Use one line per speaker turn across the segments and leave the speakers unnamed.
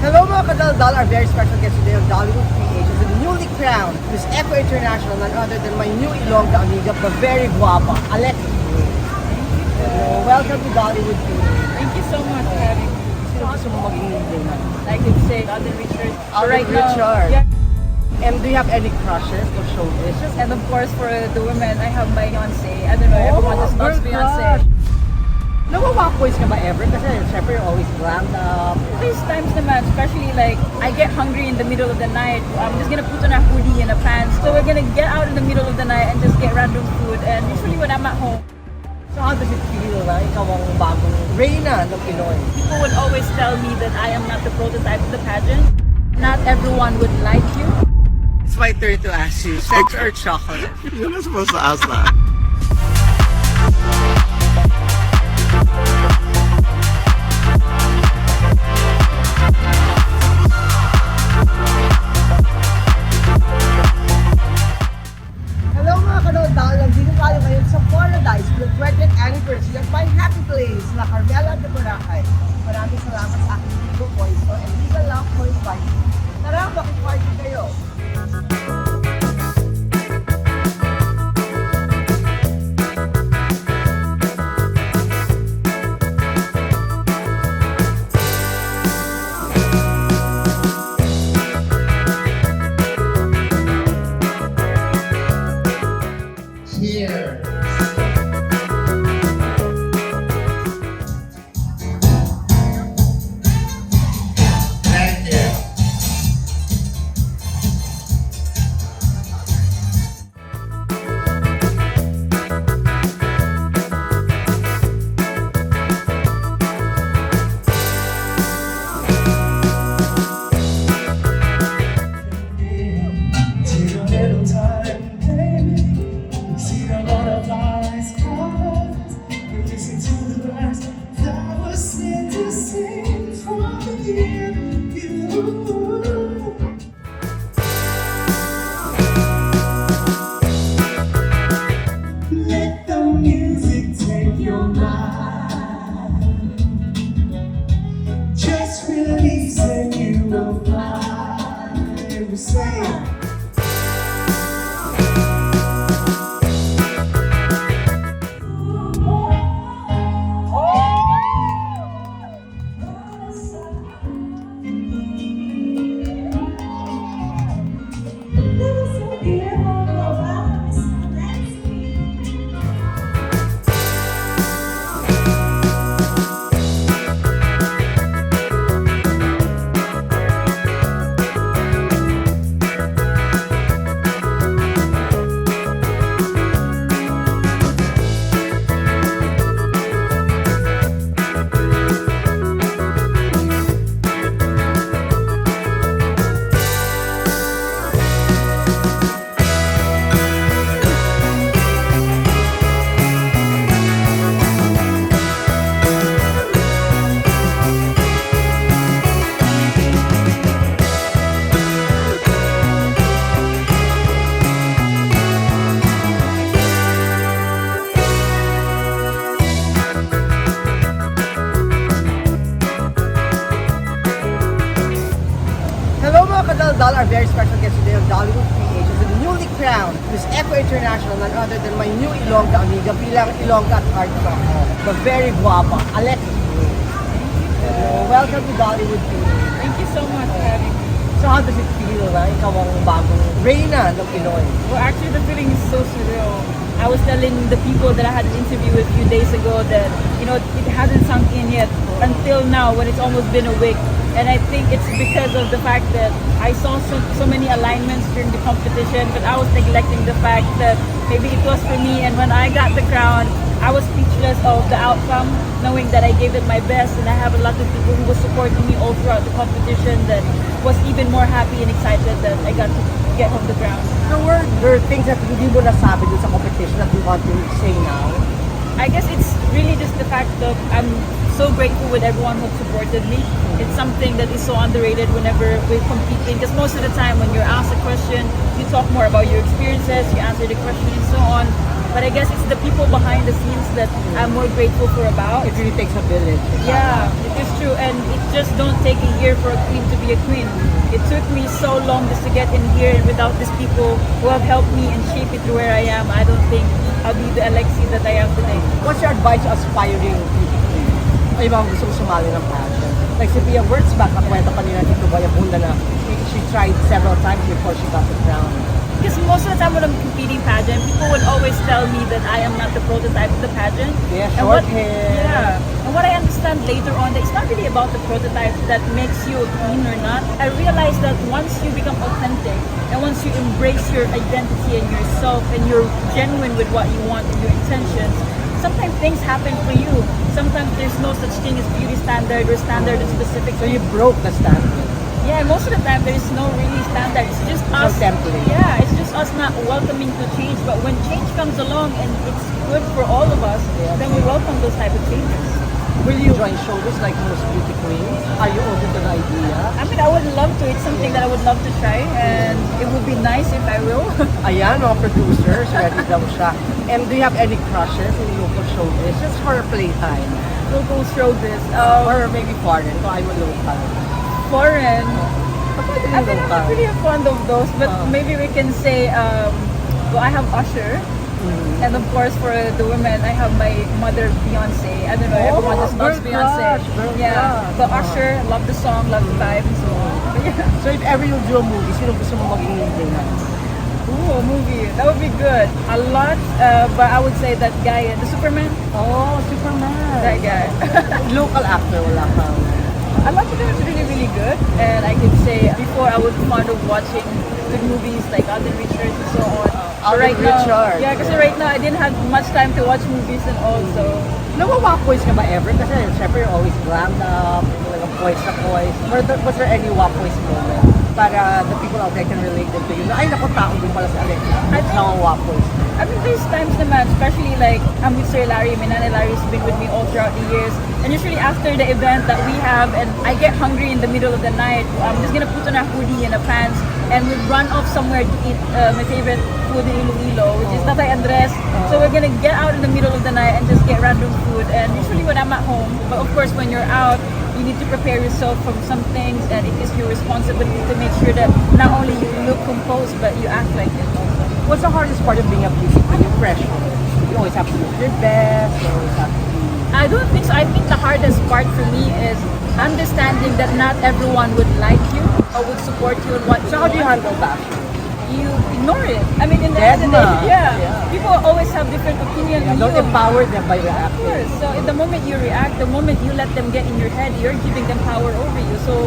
Hello mga kadaldal, our very special guest today of Dollywood Creations and newly crowned Miss Eco International, none other than my new Ilongga amiga, the very guapa, ALEXIE Brooks. Welcome to Dollywood Creations.
Thank you so much for having me.
Sino gusto mo maging leader na?
I could say Alden Richards.
Alden Richards. And do you have any crushes or showbiz?
And of course, for the women, I have my fiancé. I don't know, everyone just loves fiancé.
Nawawak-boys ka ba ever? Kasi syempre you're always glammed up.
These times naman, especially like, I get hungry in the middle of the night. I'm just gonna put on a hoodie and a pants. So we're gonna get out in the middle of the night and just get random food. And usually when I'm at home,
So how does it feel na ikaw ang bagong reyna ng Pinoy?
people would always tell me that I am not the prototype of the pageant. Not everyone would like you.
It's my turn to ask you, sex or chocolate?
You're not supposed to ask that.
Hello mga kanodal, nandito tayo ngayon sa Paradise for the 20th anniversary of my happy place na Carvajal de Boracay. Maraming salamat sa aking Vigo Voice and Legal Love for inviting me. Tara, makiparty kayo! Here.
Thank you.
Take a little time, baby. See the butterflies colors. Listen to the birds that were sent to sing from you. Let the music take your mind. Just release and you will fly. We say.
Hello mga kadaldal, our very special guest today of Dollywood Creations and newly crowned Miss Eco International, none other than my new Ilongga amiga, bilang Ilongga at heart ko ako, the very guapa, ALEXIE Brooks. Welcome to Dollywood Creations.
thank you so much for having me.
So how does it feel na ikaw ang bagong reyna ng Pinoy?
Well, actually, the feeling is so surreal. I was telling the people that I had an interview with a few days ago that, you know, it hasn't sunk in yet until now when it's almost been a week. And I think it's because of the fact that I saw so many alignments during the competition, but I was neglecting the fact that maybe it was for me. And when I got the crown, I was speechless of the outcome, knowing that I gave it my best. And I have a lot of people who were supporting me all throughout the competition that was even more happy and excited that I got to get home the crown.
So were there things that hindi mo nasabi dun sa competition that you want to say now?
I guess it's really just the fact that I'm so grateful with everyone who supported me. It's something that is so underrated whenever we're competing, because most of the time when you're asked a question, you talk more about your experiences, you answer the question and so on. But I guess it's the people behind the scenes that I'm more grateful for about.
It really takes a village.
Yeah, it is true, and it just don't take a year for a queen to be a queen. It took me so long just to get in here, and without these people who have helped me and shaped me to where I am, I don't think I'll be the Alexie that I am today.
What's your advice to aspiring beauty queens? Ay, mga gusto sumali ng pageant. Like si Pia Wurtzbach, nakwento pa nila dito Boy Abunda na she tried several times before she got the crown.
Because most of the time when I'm competing pageant, people would always tell me that I am not the prototype of the pageant.
Yeah,
And
short hair.
Yeah. And what I understand later on, that it's not really about the prototype that makes you a queen or not. I realized that once you become authentic and once you embrace your identity and yourself and you're genuine with what you want and your intentions, sometimes things happen for you. Sometimes there's no such thing as beauty standard or standard and specific.
So you broke the standard.
Yeah, most of the time there is no really standard. It's just us.
template.
Yeah, it's just us not welcoming to change. But when change comes along and it's good for all of us, then we welcome those type of changes.
Will you join Showbiz like most beauty queens? Are you open to the idea?
I mean, I would love to. It's something that I would love to try, and it would be nice if I will.
Ayan, mga producers, ready daw siya. And do you have any crushes in local showbiz? Just for a playtime.
Local showbiz.
Or maybe foreign, so I'm a local.
Foreign.
Pwede
I mean, I'm not really fond of those, but maybe we can say, well, I have Usher. And of course, for the women, I have my mother, Beyonce. I don't know, everyone just loves
girl
Beyonce.
crush, girl
Yeah,
crush.
but Usher, love the song, love the vibe, and so on. But yeah.
So if ever you do a movie, sino gusto mo maging leader na?
Ooh, a movie. That would be good. A lot, but I would say that guy, the Superman,
Oh, Superman.
that guy.
Local actor, wala kang.
I like to do it's really, really good. And I can say before I was fond of watching good movies like Alden Richards and so on. But
Alden Richards.
Yeah, because right now I didn't have much time to watch movies and all, so.
Nawawapoys ka ba ever? Kasi syempre you're always glammed up, like a poise na poise. Was there any wapoys moment? Para the people out there can relate it to you. Na, ay, naku, tao din pala si Alexie.
I think-
Nawawapoys.
I mean, there's times naman, especially like I'm with Sir Larry, my nanay Larry's been with me all throughout the years. And usually after the event that we have, and I get hungry in the middle of the night, I'm just gonna put on a hoodie and a pants, and we run off somewhere to eat my favorite food in Iloilo, which is Tatay Andres. So we're gonna get out in the middle of the night and just get random food. And usually when I'm at home, but of course when you're out, you need to prepare yourself from some things, and it is your responsibility to make sure that not only you look composed, but you act like it also.
What's the hardest part of being a beauty queen? Yung pressure. You always have to look your best. You always have to be...
I don't think so. I think the hardest part for me is understanding that not everyone would like you or would support you in what
So how do you handle that?
you ignore it. I mean, in the
Yes,
end of the
ma.
day, yeah,
Yeah.
people always have different opinions.
Yeah,
and
don't
you-
empower them by
Of
reacting.
course. So in the moment you react, the moment you let them get in your head, you're giving them power over you. So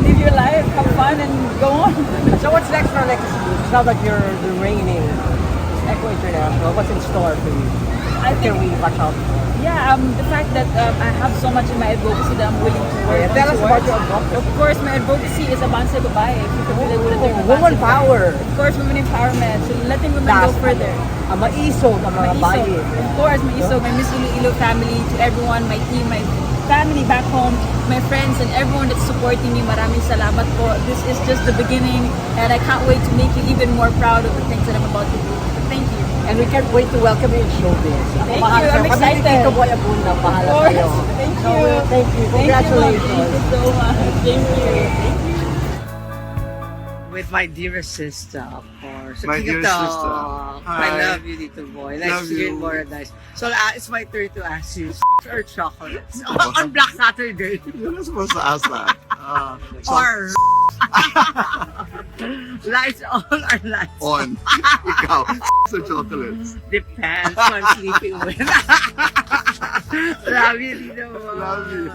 live your life, have fun, and go on.
So what's next for ALEXIE BROOKS? Now that you're the reigning Echo International, what's in store for you?
I
Can
think,
we watch out for?
yeah, the fact that I have so much in my advocacy that I'm willing to work
Yeah,
on
tell us about
towards.
your advocacy.
Of course, my advocacy is abanse babae. If you can relate with it,
Woman power.
Of course, women empowerment. So letting women go further.
Ang maisog ang mga
Maisog.
bayi.
Of course, Maisog, my Miss Iloilo family, to everyone, my team, my family back home, my friends, and everyone that's supporting me. Maraming salamat po. This is just the beginning, and I can't wait to make you even more proud of the things that I'm about to do. So thank you.
And we can't wait to welcome you in Showbiz.
Thank
Bahala
you, I'm
sa'yo. Kami
excited.
ni Tito Boy Abunda, bahala
Of course.
sa'yo.
Thank
So,
you.
thank you.
Thank you,
Congratulations.
Thank you so much. Thank you. Thank you.
With my dearest sister, of course.
My
Tito,
dearest sister.
I
Hi.
love you, Tito Boy. Nice
Love
to hear
you.
more nice. So, it's my turn to ask you, or chocolates? On Black Saturday.
You're not supposed to ask that.
Or lights on or lights
On. Ikaw. Sa chocolates.
depends who I'm sleeping with. Love you, Tito Boy.
Love you.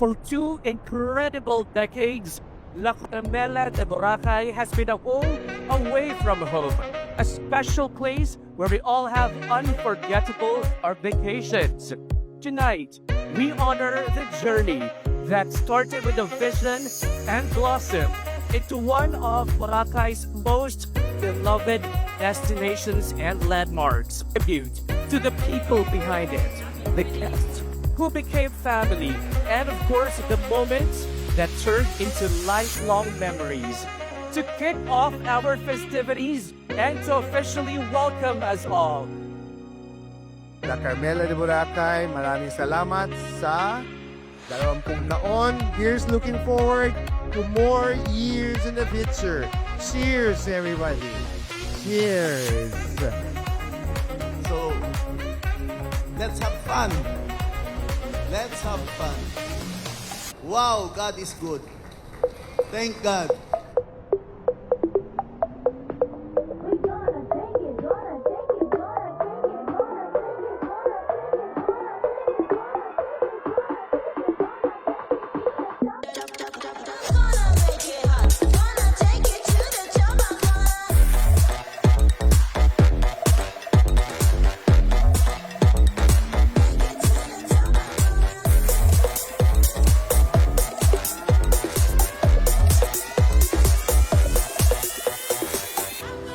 For 2 incredible decades, La Caramela de Boracay has been a home away from home, a special place where we all have unforgettable vacations. Tonight, we honor the journey that started with a vision and blossomed into one of Boracay's most beloved destinations and landmarks. Tribute to the people behind it, the guests who became family, and of course the moments that turned into lifelong memories. To kick off our festivities and to officially welcome us all,
La Carmela de Boracay, maraming salamat sa 20 taon. Here's looking forward to more years in the future. Cheers, everybody. Cheers.
So, let's have fun. Let's have fun. Wow, God is good. Thank God.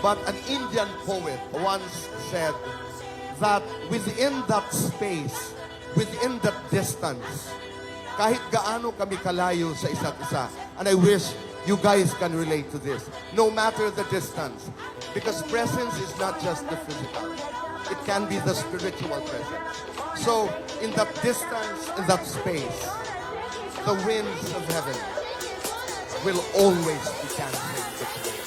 But an Indian poet once said that within that space, within that distance, kahit gaano kami kalayo sa isa't isa, and I wish you guys can relate to this, no matter the distance, because presence is not just the physical, it can be the spiritual presence. So, in that distance, in that space, the winds of heaven will always be dancing between.